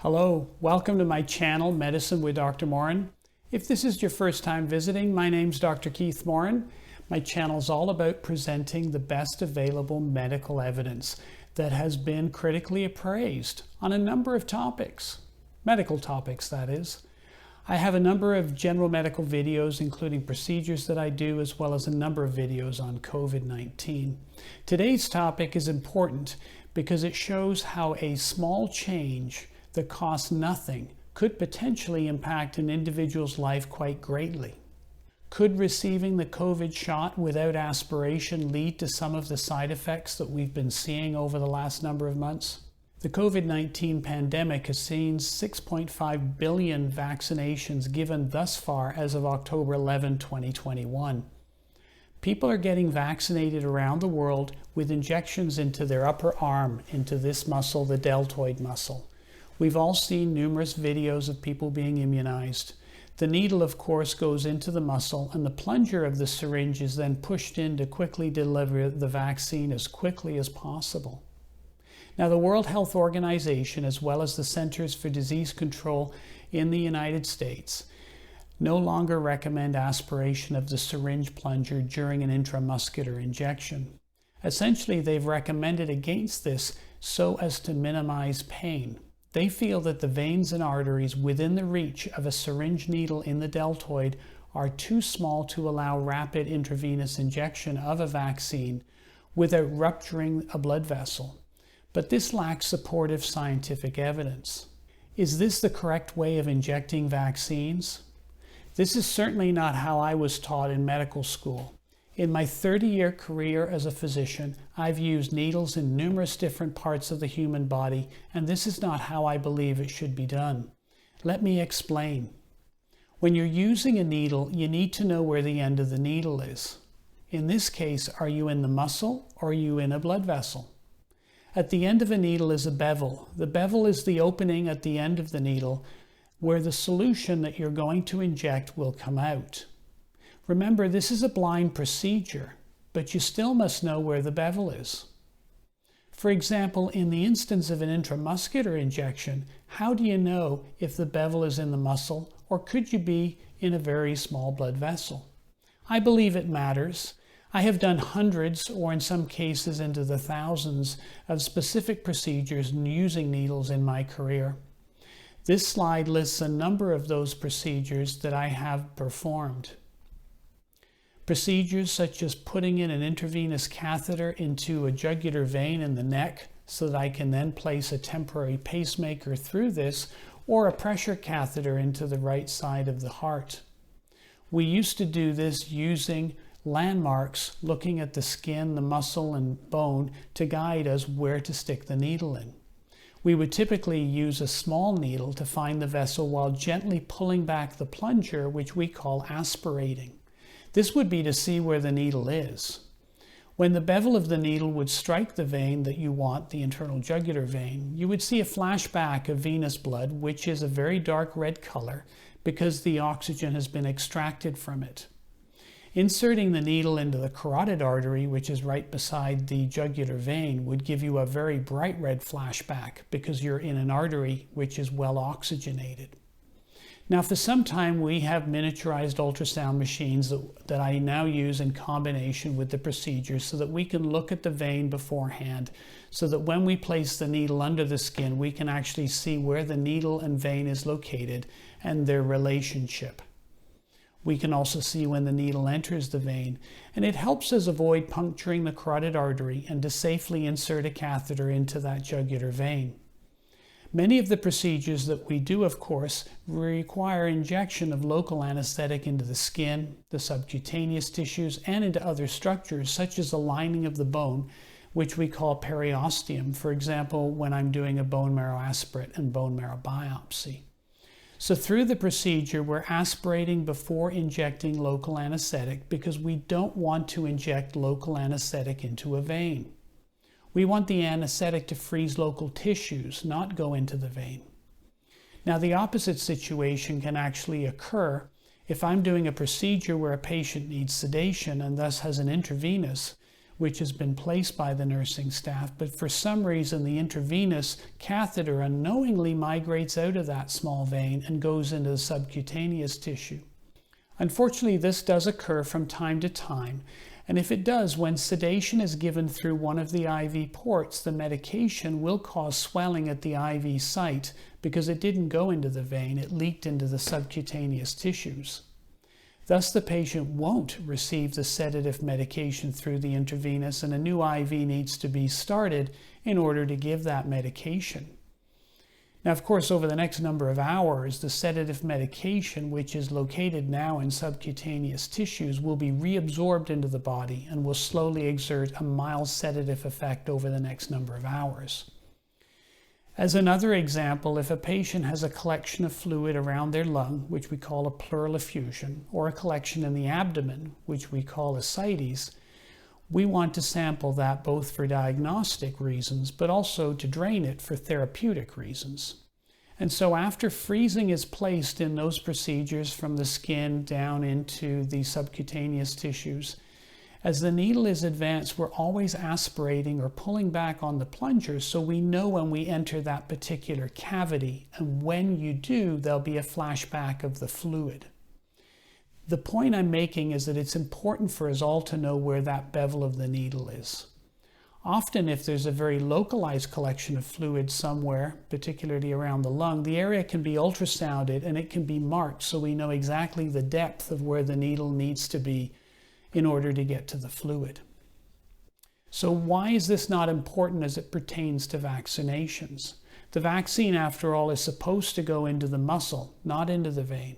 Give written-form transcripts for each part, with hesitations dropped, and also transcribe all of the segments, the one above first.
Hello, welcome to my channel, Medicine with Dr. Moran. If this is your first time visiting, my name's Dr. Keith Moran. My channel is all about presenting the best available medical evidence that has been critically appraised on a number of topics, medical topics that is. I have a number of general medical videos, including procedures that I do, as well as a number of videos on COVID-19. Today's topic is important because it shows how a small change that costs nothing could potentially impact an individual's life quite greatly. Could receiving the COVID shot without aspiration lead to some of the side effects that we've been seeing over the last number of months? The COVID-19 pandemic has seen 6.5 billion vaccinations given thus far as of October 11, 2021. People are getting vaccinated around the world with injections into their upper arm, into this muscle, the deltoid muscle. We've all seen numerous videos of people being immunized. The needle, of course, goes into the muscle, and the plunger of the syringe is then pushed in to quickly deliver the vaccine as quickly as possible. Now, the World Health Organization, as well as the Centers for Disease Control in the United States, no longer recommend aspiration of the syringe plunger during an intramuscular injection. Essentially, they've recommended against this so as to minimize pain. They feel that the veins and arteries within the reach of a syringe needle in the deltoid are too small to allow rapid intravenous injection of a vaccine without rupturing a blood vessel. But this lacks supportive scientific evidence. Is this the correct way of injecting vaccines? This is certainly not how I was taught in medical school. In my 30-year career as a physician, I've used needles in numerous different parts of the human body, and this is not how I believe it should be done. Let me explain. When you're using a needle, you need to know where the end of the needle is. In this case, are you in the muscle or are you in a blood vessel? At the end of a needle is a bevel. The bevel is the opening at the end of the needle where the solution that you're going to inject will come out. Remember, this is a blind procedure, but you still must know where the bevel is. For example, in the instance of an intramuscular injection, how do you know if the bevel is in the muscle, or could you be in a very small blood vessel? I believe it matters. I have done hundreds, or in some cases into the thousands, of specific procedures using needles in my career. This slide lists a number of those procedures that I have performed. Procedures such as putting in an intravenous catheter into a jugular vein in the neck so that I can then place a temporary pacemaker through this, or a pressure catheter into the right side of the heart. We used to do this using landmarks, looking at the skin, the muscle, and bone to guide us where to stick the needle in. We would typically use a small needle to find the vessel while gently pulling back the plunger, which we call aspirating. This would be to see where the needle is. When the bevel of the needle would strike the vein that you want, the internal jugular vein, you would see a flashback of venous blood, which is a very dark red color because the oxygen has been extracted from it. Inserting the needle into the carotid artery, which is right beside the jugular vein, would give you a very bright red flashback because you're in an artery which is well oxygenated. Now, for some time, we have miniaturized ultrasound machines that I now use in combination with the procedure so that we can look at the vein beforehand, so that when we place the needle under the skin, we can actually see where the needle and vein is located and their relationship. We can also see when the needle enters the vein, and it helps us avoid puncturing the carotid artery and to safely insert a catheter into that jugular vein. Many of the procedures that we do, of course, require injection of local anesthetic into the skin, the subcutaneous tissues, and into other structures, such as the lining of the bone, which we call periosteum, for example, when I'm doing a bone marrow aspirate and bone marrow biopsy. So through the procedure, we're aspirating before injecting local anesthetic because we don't want to inject local anesthetic into a vein. We want the anesthetic to freeze local tissues, not go into the vein. Now, the opposite situation can actually occur if I'm doing a procedure where a patient needs sedation and thus has an intravenous. which has been placed by the nursing staff, but for some reason the intravenous catheter unknowingly migrates out of that small vein and goes into the subcutaneous tissue. Unfortunately, this does occur from time to time, and if it does, when sedation is given through one of the IV ports, the medication will cause swelling at the IV site because it didn't go into the vein, it leaked into the subcutaneous tissues. Thus, the patient won't receive the sedative medication through the intravenous, and a new IV needs to be started in order to give that medication. Now, of course, over the next number of hours, the sedative medication, which is located now in subcutaneous tissues, will be reabsorbed into the body and will slowly exert a mild sedative effect over the next number of hours. As another example, if a patient has a collection of fluid around their lung, which we call a pleural effusion, or a collection in the abdomen, which we call ascites, we want to sample that both for diagnostic reasons, but also to drain it for therapeutic reasons. And so after freezing is placed in those procedures from the skin down into the subcutaneous tissues, as the needle is advanced, we're always aspirating or pulling back on the plunger so we know when we enter that particular cavity, and when you do, there'll be a flashback of the fluid. The point I'm making is that it's important for us all to know where that bevel of the needle is. Often, if there's a very localized collection of fluid somewhere, particularly around the lung, the area can be ultrasounded and it can be marked so we know exactly the depth of where the needle needs to be in order to get to the fluid. So why is this not important as it pertains to vaccinations? The vaccine, after all, is supposed to go into the muscle, not into the vein.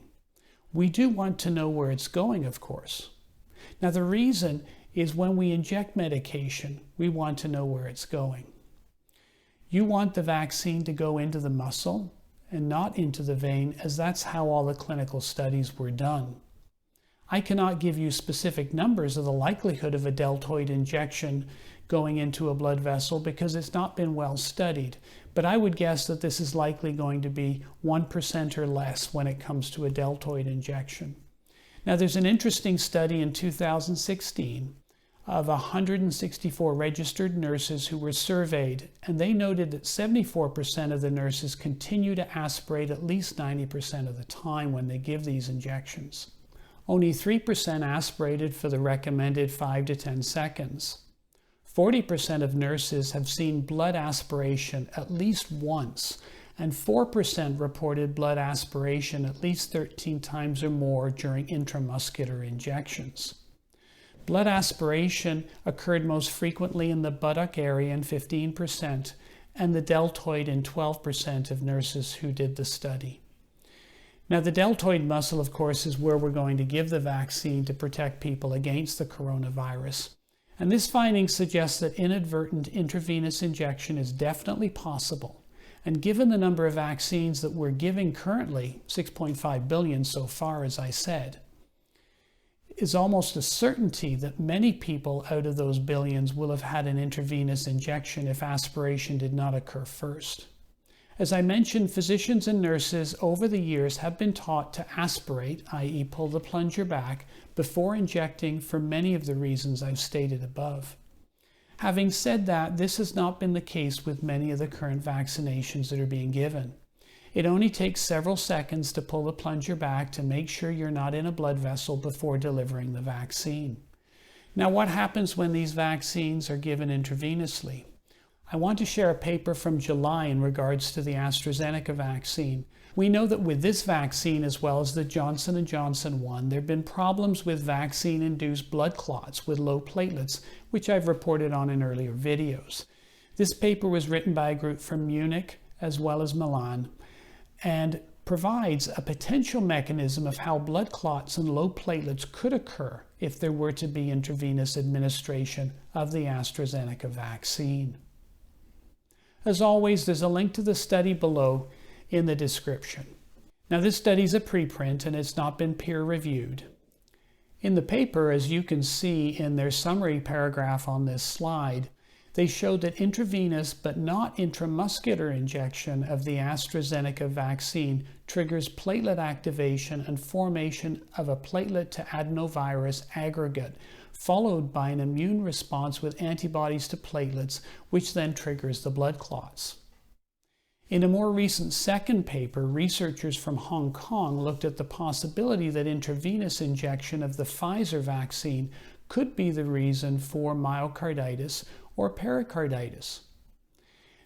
We do want to know where it's going, of course. Now, the reason is when we inject medication, we want to know where it's going. You want the vaccine to go into the muscle and not into the vein, as that's how all the clinical studies were done. I cannot give you specific numbers of the likelihood of a deltoid injection going into a blood vessel because it's not been well studied, but I would guess that this is likely going to be 1% or less when it comes to a deltoid injection. Now, there's an interesting study in 2016 of 164 registered nurses who were surveyed, and they noted that 74% of the nurses continue to aspirate at least 90% of the time when they give these injections. Only 3% aspirated for the recommended 5 to 10 seconds. 40% of nurses have seen blood aspiration at least once, and 4% reported blood aspiration at least 13 times or more during intramuscular injections. Blood aspiration occurred most frequently in the buttock area in 15%, and the deltoid in 12% of nurses who did the study. Now, the deltoid muscle, of course, is where we're going to give the vaccine to protect people against the coronavirus. And this finding suggests that inadvertent intravenous injection is definitely possible. And given the number of vaccines that we're giving currently, 6.5 billion so far, as I said, is almost a certainty that many people out of those billions will have had an intravenous injection if aspiration did not occur first. As I mentioned, physicians and nurses over the years have been taught to aspirate, i.e. pull the plunger back, before injecting for many of the reasons I've stated above. Having said that, this has not been the case with many of the current vaccinations that are being given. It only takes several seconds to pull the plunger back to make sure you're not in a blood vessel before delivering the vaccine. Now, what happens when these vaccines are given intravenously? I want to share a paper from July in regards to the AstraZeneca vaccine. We know that with this vaccine, as well as the Johnson & Johnson one, there have been problems with vaccine-induced blood clots with low platelets, which I've reported on in earlier videos. This paper was written by a group from Munich as well as Milan, and provides a potential mechanism of how blood clots and low platelets could occur if there were to be intravenous administration of the AstraZeneca vaccine. As always, there's a link to the study below in the description. Now, this study is a preprint and it's not been peer-reviewed. In the paper, as you can see in their summary paragraph on this slide, they showed that intravenous but not intramuscular injection of the AstraZeneca vaccine triggers platelet activation and formation of a platelet to adenovirus aggregate followed by an immune response with antibodies to platelets, which then triggers the blood clots. In a more recent second paper, researchers from Hong Kong looked at the possibility that intravenous injection of the Pfizer vaccine could be the reason for myocarditis or pericarditis.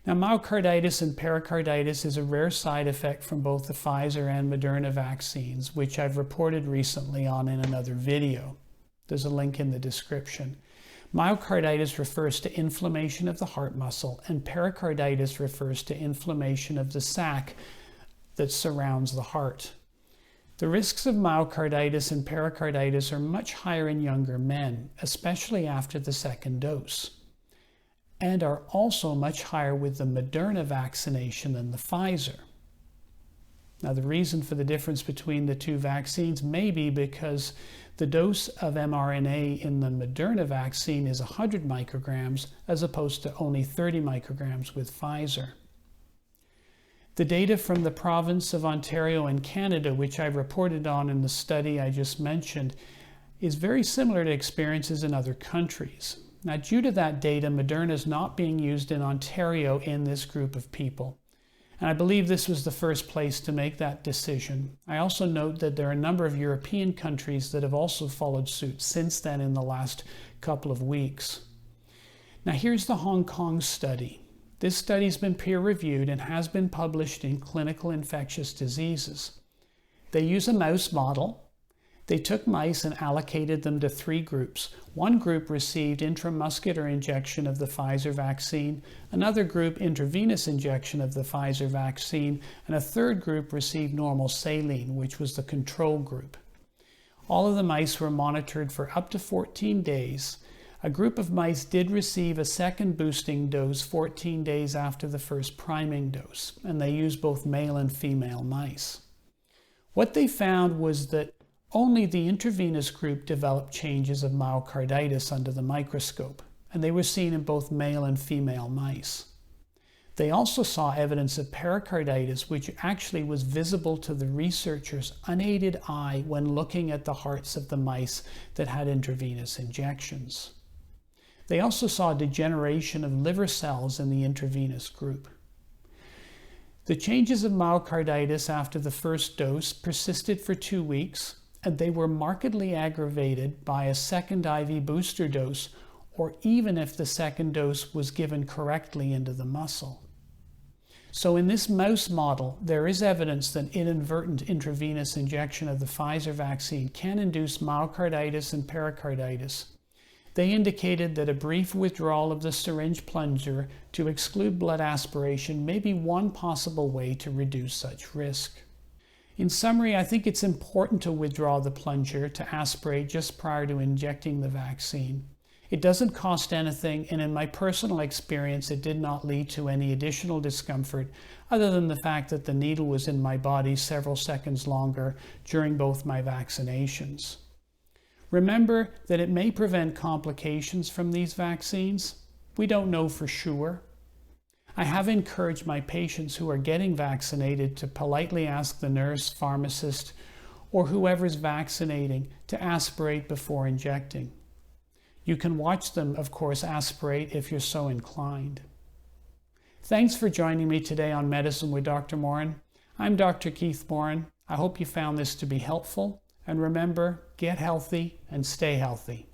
Now, myocarditis and pericarditis is a rare side effect from both the Pfizer and Moderna vaccines, which I've reported recently on in another video. There's a link in the description. Myocarditis refers to inflammation of the heart muscle, and pericarditis refers to inflammation of the sac that surrounds the heart. The risks of myocarditis and pericarditis are much higher in younger men, especially after the second dose, and are also much higher with the Moderna vaccination than the Pfizer. Now, the reason for the difference between the two vaccines may be because the dose of mRNA in the Moderna vaccine is 100 micrograms as opposed to only 30 micrograms with Pfizer. The data from the province of Ontario in Canada, which I reported on in the study I just mentioned, is very similar to experiences in other countries. Now, due to that data, Moderna is not being used in Ontario in this group of people. And I believe this was the first place to make that decision. I also note that there are a number of European countries that have also followed suit since then in the last couple of weeks. Now, here's the Hong Kong study. This study has been peer-reviewed and has been published in Clinical Infectious Diseases. They use a mouse model. They took mice and allocated them to 3 groups. One group received intramuscular injection of the Pfizer vaccine, another group intravenous injection of the Pfizer vaccine, and a third group received normal saline, which was the control group. All of the mice were monitored for up to 14 days. A group of mice did receive a second boosting dose 14 days after the first priming dose, and they used both male and female mice. What they found was that only the intravenous group developed changes of myocarditis under the microscope, and they were seen in both male and female mice. They also saw evidence of pericarditis, which actually was visible to the researchers' unaided eye when looking at the hearts of the mice that had intravenous injections. They also saw degeneration of liver cells in the intravenous group. The changes of myocarditis after the first dose persisted for 2 weeks, and they were markedly aggravated by a second IV booster dose, or even if the second dose was given correctly into the muscle. So in this mouse model, there is evidence that inadvertent intravenous injection of the Pfizer vaccine can induce myocarditis and pericarditis. They indicated that a brief withdrawal of the syringe plunger to exclude blood aspiration may be one possible way to reduce such risk. In summary, I think it's important to withdraw the plunger to aspirate just prior to injecting the vaccine. It doesn't cost anything, and in my personal experience, it did not lead to any additional discomfort other than the fact that the needle was in my body several seconds longer during both my vaccinations. Remember that it may prevent complications from these vaccines. We don't know for sure. I have encouraged my patients who are getting vaccinated to politely ask the nurse, pharmacist, or whoever's vaccinating to aspirate before injecting. You can watch them, of course, aspirate if you're so inclined. Thanks for joining me today on Medicine with Dr. Moran. I'm Dr. Keith Moran. I hope you found this to be helpful. And remember, get healthy and stay healthy.